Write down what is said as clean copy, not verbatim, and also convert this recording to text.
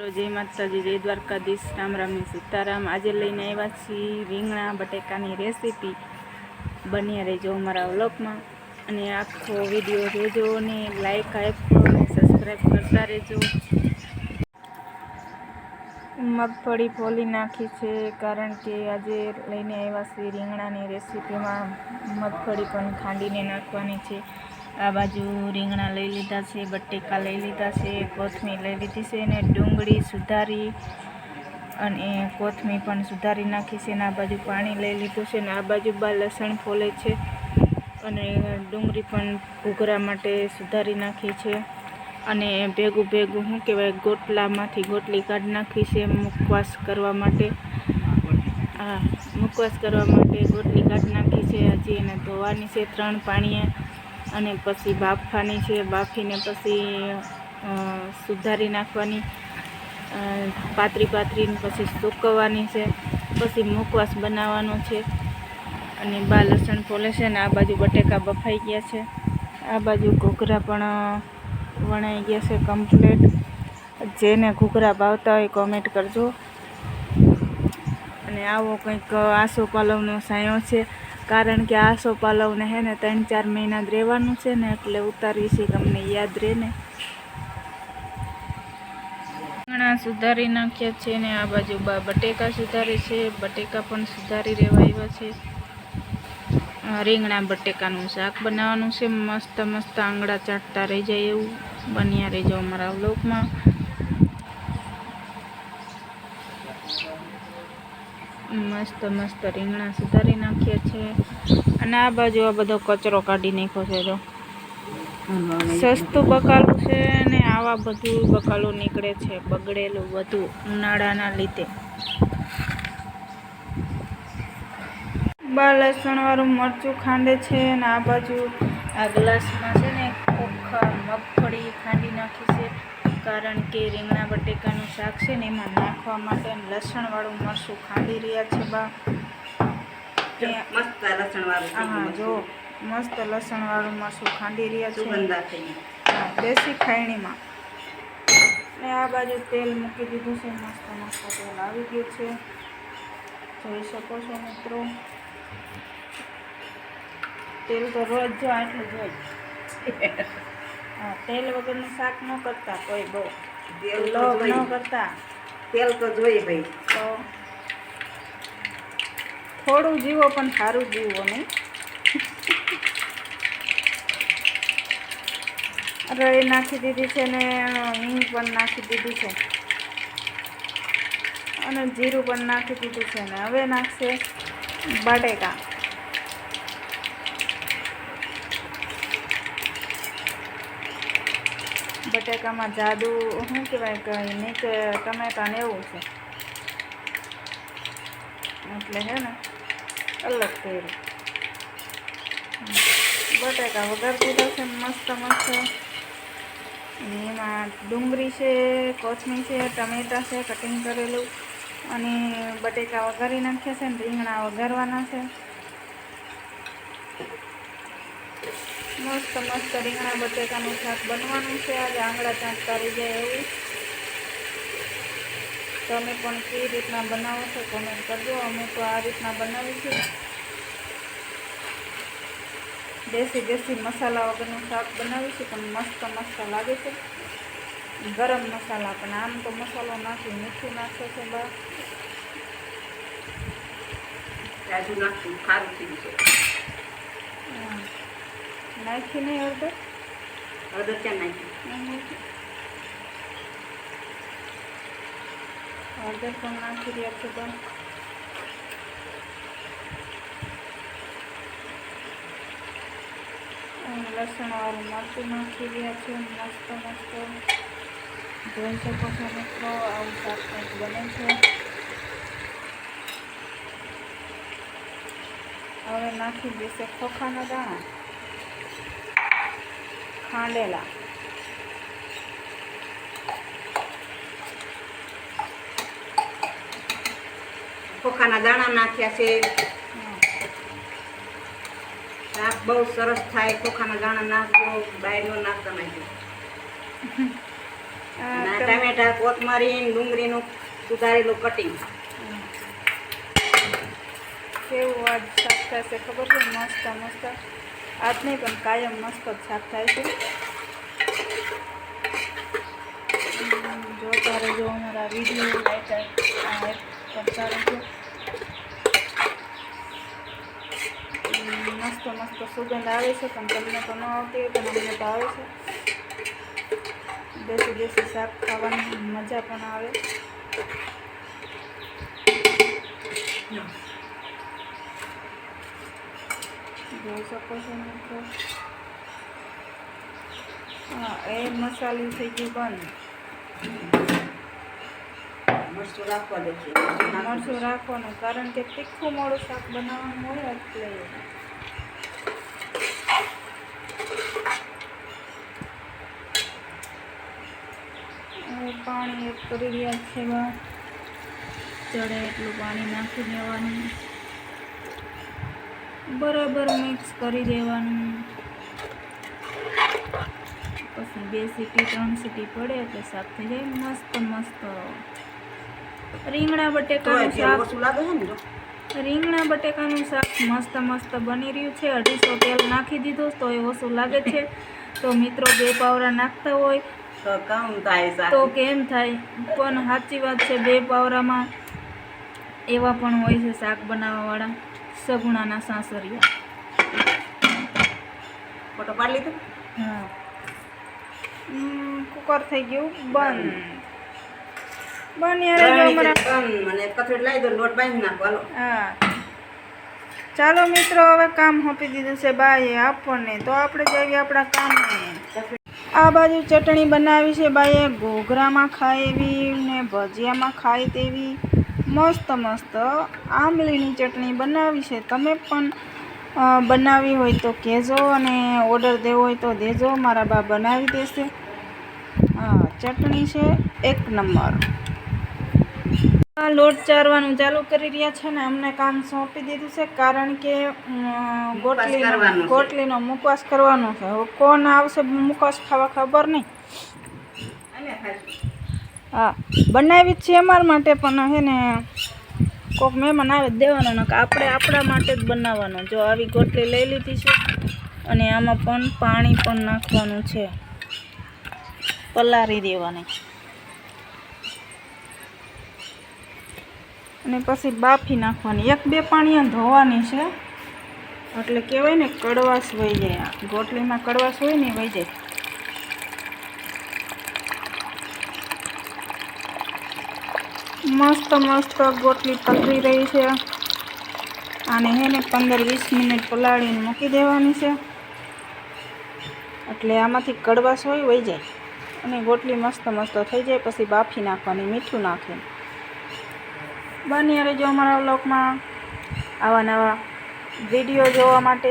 जय माताजी, जय द्वारकाधीश, राम राम सीताराम। आज लईने आव्या छीए રીંગણા बटेकानी रेसिपी। बन्या रहीजो अमारा व्लॉगमां अने आखो विडियो जोजो ने लाइक आपो अने सब्सक्राइब करता रहेजो। मगफળી फोली नाखी छे कारण के आज लईने आव्या छीए રીંગણાની रेसिपीमां मगफળી पण खांडीने नाखवानी छे। आ बाजू રીંગણા लई लीधा छे, बटेका लई लीधा छे, कोथमीर लई लीधी छे अने डूंगળી सुधारी अने कोथमीर पण सुधारी नाखी छे। आ बाजू पाणी लई लीधुं छे। आ बाजू बा लसण फोले छे अने डूंगળી पण घूघरा माटे सुधारी नाखी छे अने भेगुं भेगुं शुं कहेवाय गोटलामांथी गोटली काढी नाखी छे मुखवास करवा माटे। मुखवास करवा माटे गोटली काढी नाखी छे। हजी एने धोवानी छे 3 पाणीए अने पछी बाफवानी छे। बाफीने पछी सुधारी नाखवानी पातरी पातरीने पछी सूकववानी छे। पछी मुखवास बनाववानो छे अने बा लसण फोले छे ने आ बाजू बटेका बफाई गया छे। आ बाजू घूघरा पण वणाई गया छे कम्प्लीट। जेने घूघरा भावता होय कमेंट करजो। अने आवो कंईक आसो पालवनो सायो छे कारण के आसो पालवने है ने 3-4 महीना रहेवानुं छे ने એટલે ઉતારવી છે તમને યાદ રહે ને। રીંગણા સુધારી નાખ્યા છે ને આ બાજુ બટેકા સુધારે છે। બટેકા પણ સુધારી રહેવા આવ્યા છે। રીંગણા બટેકાનું શાક બનાવવાનું છે। મસ્ત મસ્ત આંગળા ચાટતા રહી જાય એવું બન્યા રહેજો અમારા વ્લોગમાં। मस्त मस्त રીંગણા સુધારી નાખ્યા છે અને આ બાજુ આ બધો કચરો કાઢી નાખ્યો છે। જો સસ્તું બકાલું છે ને આવા બધું બકાલું નીકળે છે બગડેલું બધું ઉનાળાના લીધે। બા લસણવાળું મરચું ખાંડે છે અને આ બાજુ આ ગ્લાસમાં છે ને ચોખ્ખા મગફળી ખાંડી નાખી છે કારણ કે રીંગણા બટેકાનું શાક છે ને એમાં નાખવા માટે લસણવાળું મરચું ખાંડી રહ્યા છે બા। મસ્ત લસણવાળું હા જો મસ્ત લસણવાળું મરચું ખાંડી રહ્યા છે દેશી ખાયણીમાં। ને આ બાજુ તેલ મૂકી દીધું છે મસ્ત મસ્ત તેલ આવી ગયું છે જોઈ શકો છો મિત્રો। તેલ તો રોજ જો આટલું જ હોય। તેલ વગરનું શાક ન કરતા કોઈ બહુ લોભ ન કરતા તેલ તો જોઈએ ભાઈ। તો થોડું જીવો પણ સારું જીવો નહીં। રાઈ નાખી દીધી છે ને હિંગ પણ નાખી દીધી છે અને જીરું પણ નાખી દીધું છે ને હવે નાખશે બટેકા। બટેકામાં જાદુ શું કહેવાય કે નીચે ટમેટા ને એવું છે એટલે હે ને અલગ કર્યું। બટેકા વઘાર દીધા છે મસ્ત મસ્ત અને એમાં ડુંગળી છે, કોથમીર છે, ટમેટા છે કટિંગ કરેલું અને બટેકા વઘારી નાખ્યા છે ને રીંગણા વઘારવાના છે। મસ્ત મસ્ત રીંગણા બટેકાનું શાક બનવાનું છે આજે આંગળા ચાટતા રહી જાય એવું। તમે પણ કઈ રીતના બનાવો છો કોમેન્ટ કરજો। અમે તો આ રીતના બનાવીશું। દેશી દેશી મસાલા વગરનું શાક બનાવીશું પણ મસ્ત મસ્ત લાગે છે। ગરમ મસાલા પણ આમ તો મસાલો નાખી મીઠું નાખે છે બા રાજુ નાખું ખારું થઈ ગયું નાખી નહીં હળદર હળદર ક્યાં નાખી હળદર પણ નાખી રહ્યા છે બા। લસણવાળું મરચું નાખી રહ્યા છે મસ્ત મસ્ત જોઈ શકો છો મિત્રો। આવું શાક કંઈક બને છે। હવે નાખી દેશે ખોખાના દાણા ખાંડેલા। ખોખાના દાણા નાખ્યા છે। શાક બહુ સરસ થાય। ખોખાના દાણા નાખજો, બાયનો નાખતા નાખજો। ટામેટા, કોથમરી, ડુંગળીનું સુધારેલું કટિંગ. કેવું આજ શાક થશે ખબર છે? મસ્ત મસ્ત. આજ નહીં પણ કાયમ મસ્ત જ શાક થાય છે. જોતા રહેજો અમારા વિડીયો લાઈક કરતા રહેજો. મસ્ત મસ્ત સુગંધ આવે છે, પણ તમને તો ન આવતી હોય પણ અમને તો આવે છે. દેશી દેશી શાક ખાવાની મજા પણ આવે. જોઈ શકો છો મિત્રો. હા, એ મસાલું થઈ ગયું બંધ. મરચું રાખવા દે છે. મરચું રાખવાનું, કારણ કે તીખું મોડું શાક બનાવવાનું હોય એટલે. પાણી એડ કરી રહ્યા છે. ચડે એટલું પાણી નાખી દેવાનું, બરાબર મિક્સ કરી દેવાનું. પછી 2 સીટી 3 સીટી પડે એટલે શાક થઈ જાય મસ્ત મસ્ત. રીંગણા બટેકાનું શાક, ઓછું લાગે છે ને. રીંગણા બટેકાનું શાક મસ્ત મસ્ત બની રહ્યું છે. 250 તેલ નાખી દીધું તો એ ઓછું લાગે છે. તો મિત્રો 2 પાવરા નાખતા હોય તો કામ થાય શાક. તો કેમ થાય? પણ સાચી વાત છે, 2 પાવરામાં એવા પણ હોય છે શાક બનાવવાવાળા, સગુણાના સાસરિયા. ફોટો પાડી લીધો. હા, કુકર થઈ ગયું બંધ. યાર અમારા. મને કથેડ લાવી દો, લોટ બાંધી નાખો. હાલો. હા, ચાલો મિત્રો, હવે કામ સોંપી દીધું છે બાઈએ આપણને, તો આપણે જઈએ આપણા કામને. આ બાજુ ચટણી બનાવી છે બાઈએ, ઘોઘરામાં ખાય એવી ને ભજીયામાં ખાય તેવી મસ્ત મસ્ત આંબલીની ચટણી બનાવી છે. તમે પણ બનાવી હોય તો કહેજો, અને ઓર્ડર દેવો હોય તો દેજો, મારા બા બનાવી દેશે. હા, ચટણી છે 1 નંબર. લોટ ચારવાનું ચાલુ કરી રહ્યા છે ને અમને કામ સોંપી દીધું છે, કારણ કે ગોટલીનો મુખવાસ કરવાનો છે. હવે કોણ આવશે મુખવાસ ખાવા ખબર નહીં. હા, બનાવી જ છે અમારા માટે, પણ હે ને કોઈક મહેમાન આવે જ દેવાનો ને આપણે આપણા માટે જ બનાવવાનો. જો આવી ગોટલી લઈ લીધી છે, અને આમાં પણ પાણી પણ નાખવાનું છે, પલાળી દેવાની, અને પછી બાફી નાખવાની. 1-2 પાણી ધોવાની છે, એટલે કહેવાય ને કડવાશ વહી જાય. ગોટલીમાં કડવાશ હોય ને વહી જાય. મસ્ત મસ્ત ગોટલી પલળી રહી છે. આને હે ને 15-20 મિનિટ પલાળીને મૂકી દેવાની છે, એટલે આમાંથી કડવાશ હોય વહી જાય, અને ગોટલી મસ્ત મસ્ત થઈ જાય. પછી બાફી નાખવાની મીઠું નાખીને. બન્યા રહેજો અમારા વ્લોગમાં. આવા નવા વિડીયો જોવા માટે.